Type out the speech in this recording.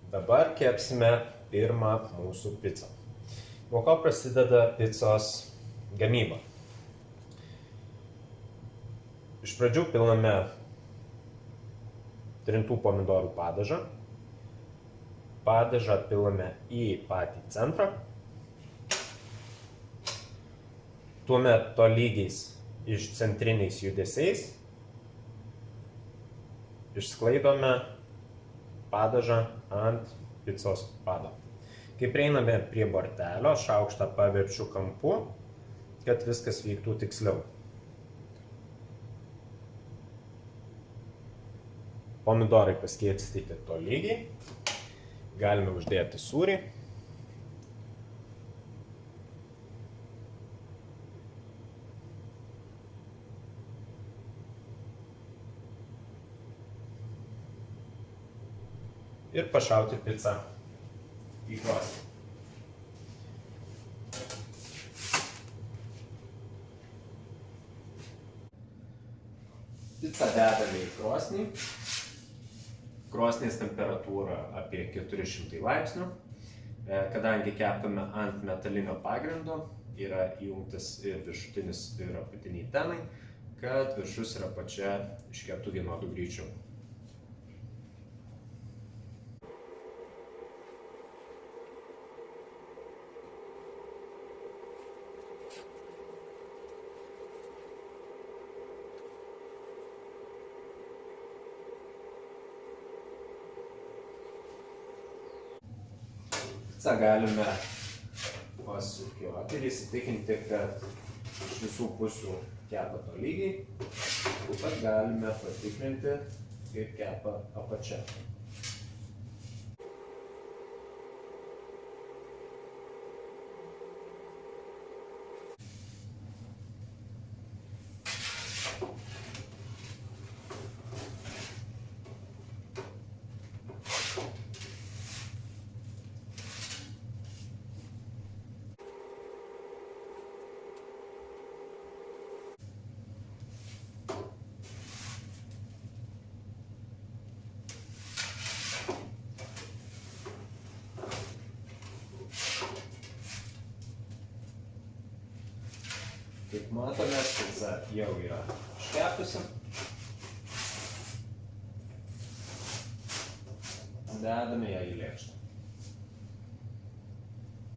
Dabar kepsime pirmą mūsų picą. Nuo ko prasideda picos gamyba? Iš pradžių pilame trintų pomidorų padažą. Padažą pilame į patį centrą. Tuomet tolygiais išcentriniais judesiais išsklaidome padažą ant picos pado. Kai prieiname prie bortelio, šaukštą paverčiu kampu, kad viskas vyktų tiksliau. Pomidorai paskirstyti tolygiai. Galime uždėti sūrį. Ir pašauti picą į krosnį. Picą dedame į krosnį. Krosnės temperatūra apie 400 laipsnių. Kadangi kepame ant metalinio pagrindo, yra įjungtas ir viršutinis ir apatiniai tenai, kad viršus ir apačia iškeptų vienodu greičiu. Picą galime pasukioti ir įsitikinti, kad iš visų pusių kepa tolygiai. Taip pat galime patikrinti, kaip kepa apačia. Kaip matome, pica jau yra iškepusi. Dedame ją į lėkštę.